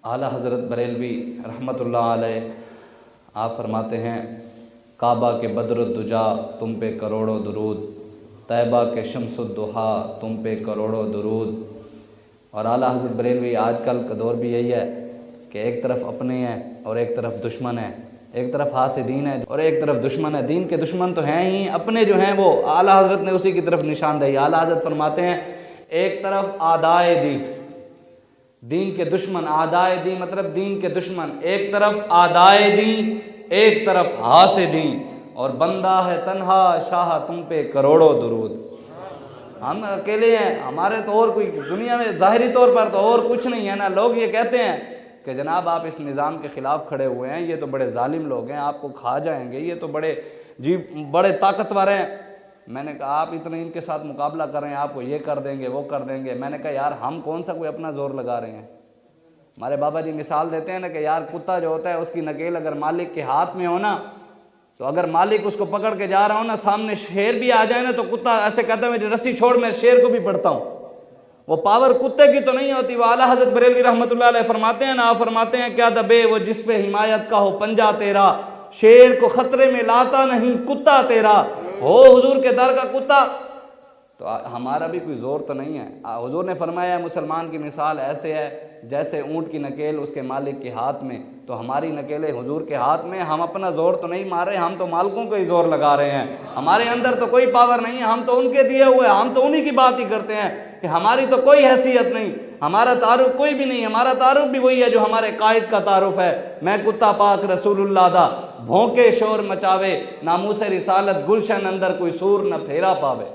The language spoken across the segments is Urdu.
اعلیٰ حضرت بریلوی رحمۃ اللہ علیہ آپ فرماتے ہیں کعبہ کے بدر الدجا تم پہ کروڑوں درود، طیبہ کے شمس الضحیٰ تم پہ کروڑوں درود۔ اور اعلیٰ حضرت بریلوی آج کل کا دور بھی یہی ہے کہ ایک طرف اپنے ہیں اور ایک طرف دشمن ہیں، ایک طرف حاسدین ہیں اور ایک طرف دشمن ہے۔ دین کے دشمن تو ہیں ہی، اپنے جو ہیں وہ اعلیٰ حضرت نے اسی کی طرف نشاندہی۔ اعلیٰ حضرت فرماتے ہیں ایک طرف اعدائے دین، دین کے دشمن، اعدائے دین مطلب دین کے دشمن، ایک طرف اعدائے دین ایک طرف حاسدین، اور بندہ ہے تنہا شاہ تم پہ کروڑوں درود۔ ہم اکیلے ہیں، ہمارے تو اور کوئی دنیا میں ظاہری طور پر تو اور کچھ نہیں ہے نا۔ لوگ یہ کہتے ہیں کہ جناب آپ اس نظام کے خلاف کھڑے ہوئے ہیں، یہ تو بڑے ظالم لوگ ہیں، آپ کو کھا جائیں گے، یہ تو بڑے طاقتور ہیں۔ میں نے کہا آپ اتنے ان کے ساتھ مقابلہ کر رہے ہیں، آپ کو یہ کر دیں گے وہ کر دیں گے۔ میں نے کہا یار ہم کون سا کوئی اپنا زور لگا رہے ہیں؟ ہمارے بابا جی مثال دیتے ہیں نا کہ یار کتا جو ہوتا ہے اس کی نکیل اگر مالک کے ہاتھ میں ہو نا، تو اگر مالک اس کو پکڑ کے جا رہا ہو نا، سامنے شیر بھی آ جائے نا تو کتا ایسے کہتا ہے رسی چھوڑ میں شیر کو بھی پڑھتا ہوں۔ وہ پاور کتے کی تو نہیں ہوتی۔ وہ اعلیٰ حضرت بریلوی رحمۃ اللہ علیہ فرماتے ہیں نا، فرماتے ہیں کیا دبے وہ جس پہ حمایت کا ہو پنجہ تیرا، شیر کو خطرے میں لاتا نہیں کتا تیرا۔ ہو حضور کے در کا کتا تو ہمارا بھی کوئی زور تو نہیں ہے۔ حضور نے فرمایا مسلمان کی مثال ایسے ہے جیسے اونٹ کی نکیل اس کے مالک کے ہاتھ میں، تو ہماری نکیلیں حضور کے ہاتھ میں۔ ہم اپنا زور تو نہیں مار رہے، ہم تو مالکوں کو ہی زور لگا رہے ہیں۔ ہمارے اندر تو کوئی پاور نہیں ہے، ہم تو ان کے دیے ہوئے، ہم تو انہی کی بات ہی کرتے ہیں کہ ہماری تو کوئی حیثیت نہیں، ہمارا تعارف کوئی بھی نہیں۔ ہمارا تعارف بھی وہی ہے جو ہمارے قائد کا تعارف ہے، میں کتا پاک رسول اللہ دا، بھونکے شور مچاوے ناموس رسالت گلشن اندر کوئی سور نہ پھیرا پاوے۔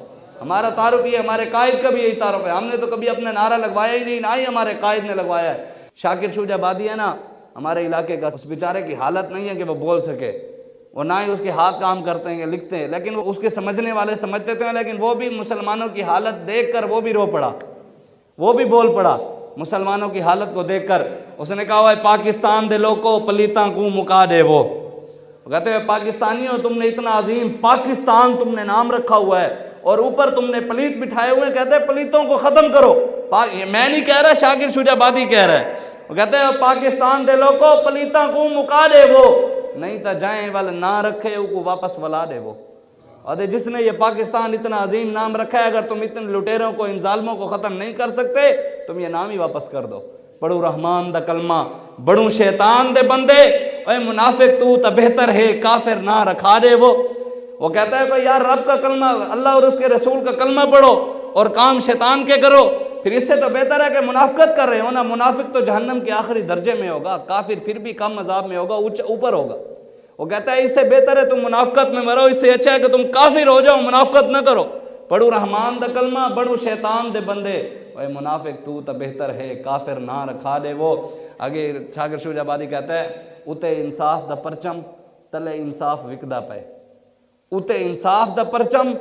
ہمارا تعارف یہ، ہمارے قائد کا بھی یہی تعارف ہے۔ ہم نے تو کبھی اپنا نعرہ لگوایا ہی نہیں، نہ ہی ہمارے قائد نے لگوایا ہے۔ شاکر شوجہ بادی ہے نا ہمارے علاقے کا، اس بیچارے کی حالت نہیں ہے کہ وہ بول سکے، وہ نہ ہی اس کے ہاتھ کام کرتے ہیں لکھتے ہیں، لیکن وہ اس کے سمجھنے والے سمجھتے تھے، لیکن وہ بھی مسلمانوں کی حالت دیکھ کر وہ بھی رو پڑا، وہ بھی بول پڑا مسلمانوں کی حالت کو دیکھ کر۔ اس نے کہا ہے پاکستان دے لوگوں پلیتاں کو مکا دے وہ کہتے ہیں پاکستانیوں تم نے اتنا عظیم پاکستان تم نے نام رکھا ہوا ہے اور اوپر تم نے پلیت بٹھائے ہوئے ہیں، کہتے ہیں پلیتوں کو ختم کرو۔ میں نہیں کہہ رہا، شاکر شوجہ بادی کہہ رہا ہے۔ وہ کہتے ہیں پاکستان دے لوگوں پلیتاں کو مکا دے وہ، نہیں تا جائیں والا نہ رکھے او کو واپس ولا دے وہ۔ اور جس نے یہ پاکستان اتنا عظیم نام رکھا ہے، اگر تم اتنے لٹیروں کو، ان ظالموں کو ختم نہیں کر سکتے، تم یہ نام ہی واپس کر دو۔ پڑھو رحمان دا کلمہ، بڑھوں شیطان دے بندے، اے منافق تو تا بہتر ہے کافر نہ رکھا دے وہ کہتا ہے کہ یار رب کا کلمہ، اللہ اور اس کے رسول کا کلمہ پڑھو اور کام شیطان کے کرو، پھر اس سے تو بہتر ہے کہ منافقت کر رہے ہو نا۔ منافق تو جہنم کے آخری درجے میں ہوگا، کافر پھر بھی کم عذاب میں ہوگا، اوپر ہوگا۔ وہ کہتا ہے اس سے بہتر ہے تم منافقت میں مرو، اس سے اچھا ہے کہ تم کافر ہو جاؤ، منافقت نہ کرو۔ پڑھو رحمان دا کلمہ، بڑھو شیطان دے بندے، اے منافق تو تا بہتر ہے کافر نہ رکھا دے وہ۔ آگے شاکر شوجہ بادی کہتا ہے اتے انصاف دا پرچم تلے انصاف وکدا پے، اتے انصاف دا پرچم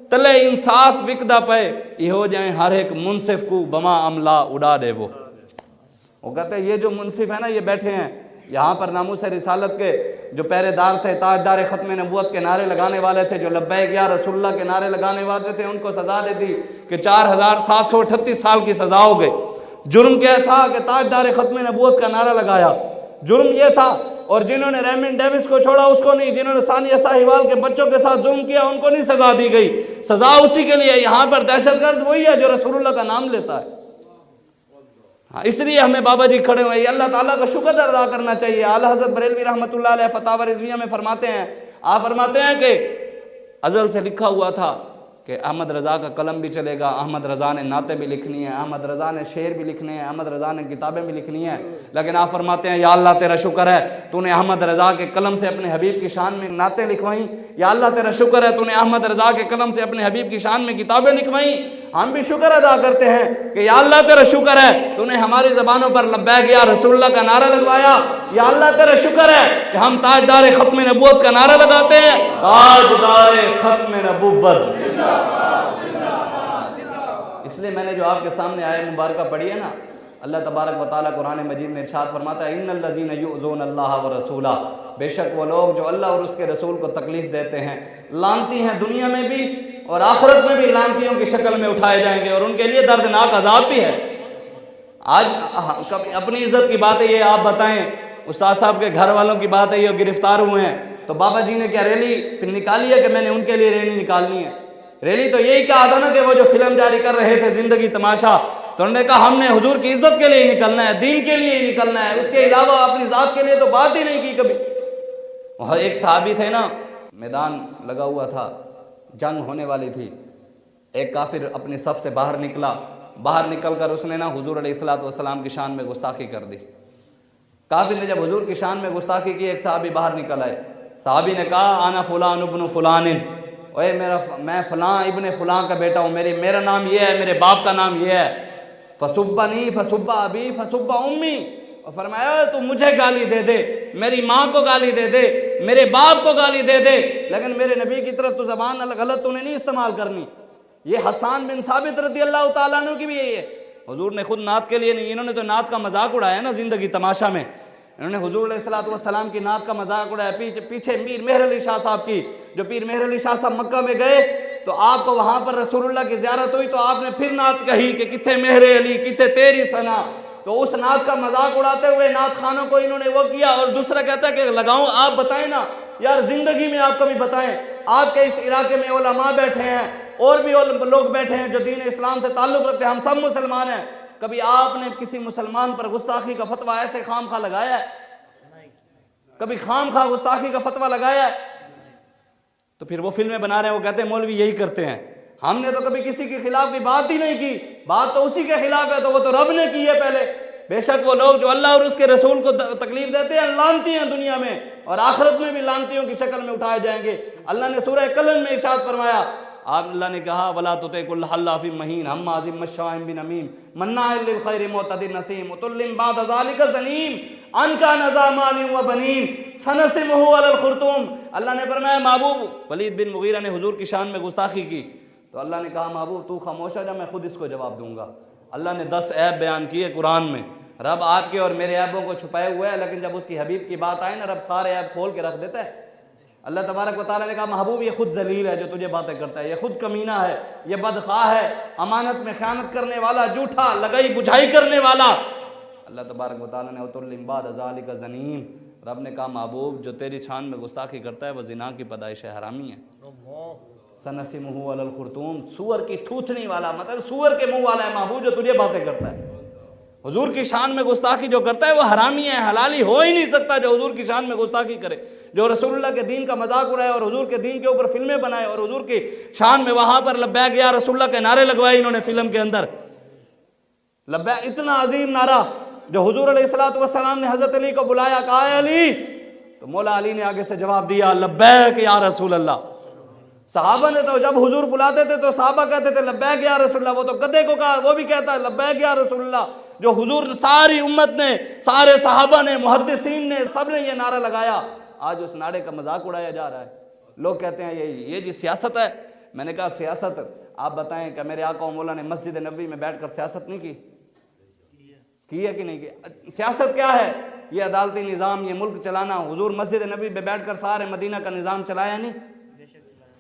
تلے انصاف وکدا پے، یہ ہو جائیں ہر ایک منصف کو بما عملہ اڑا دے وہ کہتے ہیں یہ جو منصف ہے نا، یہ بیٹھے ہیں یہاں پر ناموس رسالت کے جو پہرے دار تھے، تاجدار ختم نبوت کے نعرے لگانے والے تھے، جو لبیک یا رسول اللہ کے نعرے لگانے والے تھے، ان کو سزا دے دی کہ 4738 سال کی سزا ہو گئی۔ جرم کیا تھا کہ تاجدار ختم نبوت کا نعرہ لگایا، جرم یہ تھا۔ اور جنہوں نے ریمن ڈیوس کو چھوڑا اس کو نہیں، جنہوں نے ثانیہ ساہیوال کے بچوں کے ساتھ ظلم کیا ان کو نہیں سزا دی گئی، سزا اسی کے لیے۔ یہاں پر دہشت گرد وہی ہے جو رسول اللہ کا نام لیتا ہے۔ اس لیے ہمیں بابا جی کھڑے ہوئے، اللہ تعالیٰ کا شکر ادا کرنا چاہیے۔ اعلیٰ حضرت بریلوی رحمۃ اللہ علیہ فتاوی رضویہ میں فرماتے ہیں، آپ فرماتے ہیں کہ ازل سے لکھا ہوا تھا کہ احمد رضا کا قلم بھی چلے گا، احمد رضا نے نعتیں بھی لکھنی ہیں، احمد رضا نے شعر بھی لکھنے ہیں، احمد رضا نے کتابیں بھی لکھنی ہیں، لیکن آپ فرماتے ہیں یا اللہ تیرا شکر ہے تو نے احمد رضا کے قلم سے اپنے حبیب کی شان میں نعتیں لکھوائیں، یا اللہ تیرا شکر ہے تو نے احمد رضا کے قلم سے اپنے حبیب کی شان میں کتابیں لکھوائیں۔ ہم بھی شکر ادا کرتے ہیں کہ یا اللہ تیرا شکر ہے تو نے ہماری زبانوں پر لبیک یا رسول اللہ کا نعرہ لگوایا، یا اللہ تیرا شکر ہے کہ ہم تاجدار ختم نبوت کا نعرہ لگاتے ہیں، تاجدار ختم نبوت۔ اس لیے میں نے جو آپ کے سامنے آیت مبارکہ پڑھی ہے نا، اللہ تبارک و تعالیٰ قرآن مجید میں ارشاد فرماتا ہے ان الذین یؤذون اللہ ورسولہ، بے شک وہ لوگ جو اللہ اور اس کے رسول کو تکلیف دیتے ہیں، لعنتی ہیں دنیا میں بھی اور آخرت میں بھی لعنتیوں کی شکل میں اٹھائے جائیں گے، اور ان کے لیے دردناک عذاب بھی ہے۔ آج کبھی اپنی عزت کی بات ہے یہ آپ بتائیں، استاد صاحب کے گھر والوں کی بات ہے یہ گرفتار ہوئے ہیں، تو بابا جی نے کیا ریلی پھر نکالی ہے کہ میں نے ان کے لیے ریلی نکالنی ہے؟ ریلی تو یہی کہا تھا نا کہ وہ جو فلم جاری کر رہے تھے زندگی تماشا، تو انہوں نے کہا ہم نے حضور کی عزت کے لیے ہی نکلنا ہے، دین کے لیے ہی نکلنا ہے، اس کے علاوہ اپنی ذات کے لیے تو بات ہی نہیں کی کبھی۔ وہاں ایک صحابی تھے نا، میدان لگا ہوا تھا، جنگ ہونے والی تھی، ایک کافر اپنی صف سے باہر نکلا، باہر نکل کر اس نے نا حضور علیہ السلام کی شان میں گستاخی کر دی۔ کافر نے جب حضور کی شان میں گستاخی کی، ایک صحابی باہر نکل آئے، صحابی نے کہا انا فلان ابن فلان، اوے میں فلاں ابن فلاں کا بیٹا ہوں، میرا نام یہ ہے، میرے باپ کا نام یہ ہے، فسبنی فسب ابی فسب امی، اور فرمایا تو مجھے گالی دے دے، میری ماں کو گالی دے دے، میرے باپ کو گالی دے دے، لیکن میرے نبی کی طرف تو زبان غلط تو نے نہیں استعمال کرنی۔ یہ حسان بن ثابت رضی اللہ تعالیٰ عنہ کی بھی یہی ہے، حضور نے خود نعت کے لیے نہیں، انہوں نے تو نعت کا مذاق اڑایا نا زندگی تماشا میں، انہوں نے حضور علیہ السلام کی نعت کا مذاق اڑایا، پیچھے پیر مہر علی شاہ صاحب کی، جو پیر مہر علی شاہ صاحب مکہ میں گئے تو آپ کو وہاں پر رسول اللہ کی زیارت ہوئی تو آپ نے پھر نعت کہی کہ کتھے مہر علی کتھے تیری ثنا، تو اس نعت کا مذاق اڑاتے ہوئے نعت خانوں کو انہوں نے وہ کیا، اور دوسرا کہتا ہے کہ لگاؤں، آپ بتائیں نا یار، زندگی میں آپ کبھی بتائیں، آپ کے اس علاقے میں علماء بیٹھے ہیں اور بھی لوگ بیٹھے ہیں جو دین اسلام سے تعلق رکھتے ہیں، ہم سب مسلمان ہیں، کبھی آپ نے کسی مسلمان پر گستاخی کا فتویٰ ایسے خام خواہ لگایا ہے؟ کبھی خام خواہ گستاخی کا فتویٰ لگایا ہے؟ تو پھر وہ فلمیں بنا رہے ہیں، وہ کہتے ہیں مولوی یہی کرتے ہیں، ہم نے تو کبھی کسی کے خلاف کی بات ہی نہیں کی، بات تو اسی کے خلاف ہے، تو وہ تو رب نے کی ہے پہلے۔ بے شک وہ لوگ جو اللہ اور اس کے رسول کو تکلیف دیتے ہیں لعنتی ہیں دنیا میں، اور آخرت میں بھی لعنتیوں کی شکل میں اٹھائے جائیں گے۔ اللہ نے سورہ کلن میں ارشاد فرمایا، اللہ نے کہا وَلَا تُطِعْ كُلَّ حَلَّافٍ مَّهِينٍ هَمَّازٍ مَّشَّاءٍ بِنَمِيمٍ مَّنَّاعٍ لِّلْخَيْرِ مُعْتَدٍ نَّثِيمٍ عُتُلٍّ بَعْدَ ذَلِكَ زَنِيمٍ أَن كَانَ ذَا مَالٍ وَبَنِينَ سَنَسِمُهُ عَلَى الْخُرْطُومِ۔ اللہ نے فرمایا محبوب، ولید بن مغیرہ نے حضور کی شان میں گستاخی کی تو اللہ نے کہا محبوب تو خاموش ہو جا، میں خود اس کو جواب دوں گا۔ اللہ نے 10 عیب بیان کیے قرآن میں، رب آپ کے اور میرے عیبوں کو چھپائے ہوئے ہے، لیکن جب اس کی حبیب کی بات آئے نا رب سارے عیب کھول کے رکھ دیتا ہے۔ اللہ تبارک و تعالیٰ نے کہا محبوب یہ خود ذلیل ہے جو تجھے باتیں کرتا ہے، یہ خود کمینہ ہے، یہ بدخواہ ہے، امانت میں خیانت کرنے والا، جھوٹا لگائی بجھائی کرنے والا۔ اللہ تبارک و تعالیٰ نے عُتُلٍّ بَعْدَ ذَلِكَ زَنِيمٍ، رب نے کہا محبوب جو تیری شان میں گستاخی کرتا ہے وہ زنا کی پیدائش ہے، حرامی ہے۔ سَنَسِمُهُ عَلَى الْخُرْطُومِ، سور کی تھوتھنی والا، مطلب سور کے منہ والا ہے محبوب جو تجھے باتیں کرتا ہے۔ حضور کی شان میں گستاخی جو کرتا ہے وہ حرامی ہے، حلالی ہو ہی نہیں سکتا جو حضور کی شان میں گستاخی کرے، جو رسول اللہ کے دین کا مذاق اڑائے اور حضور کے دین کے اوپر فلمیں بنائے اور حضور کی شان میں وہاں پر لبیک یا رسول اللہ کے نعرے لگوائے انہوں نے فلم کے اندر، لبیک اتنا عظیم نعرہ جو حضور علیہ السلام نے حضرت علی کو بلایا، کہا اے علی، تو مولا علی نے آگے سے جواب دیا لبیک یا رسول اللہ۔ صحابہ نے تو جب حضور بلاتے تھے تو صحابہ کہتے تھے لبیک یا رسول اللہ، وہ تو گدھے کو کہا وہ بھی کہتا ہے لبیک یا رسول اللہ۔ جو حضور ساری امت نے، سارے صحابہ نے، محدثین نے، سب نے یہ نعرہ لگایا، آج اس نعرے کا مذاق اڑایا جا رہا ہے۔ لوگ کہتے ہیں یہ جی سیاست ہے۔ میں نے کہا سیاست آپ بتائیں کہ میرے آقا و مولا نے مسجد نبوی میں بیٹھ کر سیاست نہیں کی ہے کہ نہیں کی؟ سیاست کیا ہے؟ یہ عدالتی نظام، یہ ملک چلانا۔ حضور مسجد نبوی میں بیٹھ کر سارے مدینہ کا نظام چلایا نہیں؟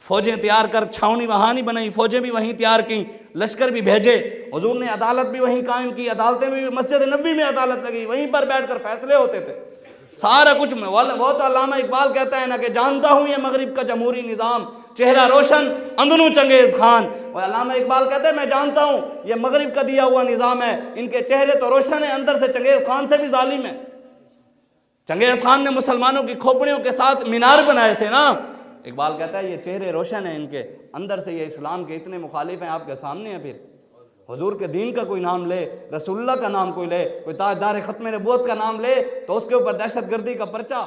فوجیں تیار کر چھاونی وہاں نہیں بنائی، فوجیں بھی وہیں تیار کی، لشکر بھی بھیجے، حضور نے عدالت بھی وہیں قائم کی، عدالتیں بھی مسجد نبوی میں عدالت لگی، وہیں پر بیٹھ کر فیصلے ہوتے تھے، سارا کچھ میں۔ وہ تو علامہ اقبال کہتا ہے نا کہ جانتا ہوں یہ مغرب کا جمہوری نظام، چہرہ روشن اندنو چنگیز خان۔ اور علامہ اقبال کہتے ہیں میں جانتا ہوں یہ مغرب کا دیا ہوا نظام ہے، ان کے چہرے تو روشن ہیں، اندر سے چنگیز خان سے بھی ظالم ہے۔ چنگیز خان نے مسلمانوں کی کھوپڑیوں کے ساتھ مینار بنائے تھے نا۔ اقبال کہتا ہے یہ چہرے روشن ہیں ان کے، اندر سے یہ اسلام کے اتنے مخالف ہیں آپ کے سامنے ہیں۔ پھر حضور کے دین کا کوئی نام لے، رسول اللہ کا نام کوئی لے، کوئی تاجدار ختم نبوت کا نام لے تو اس کے اوپر دہشت گردی کا پرچہ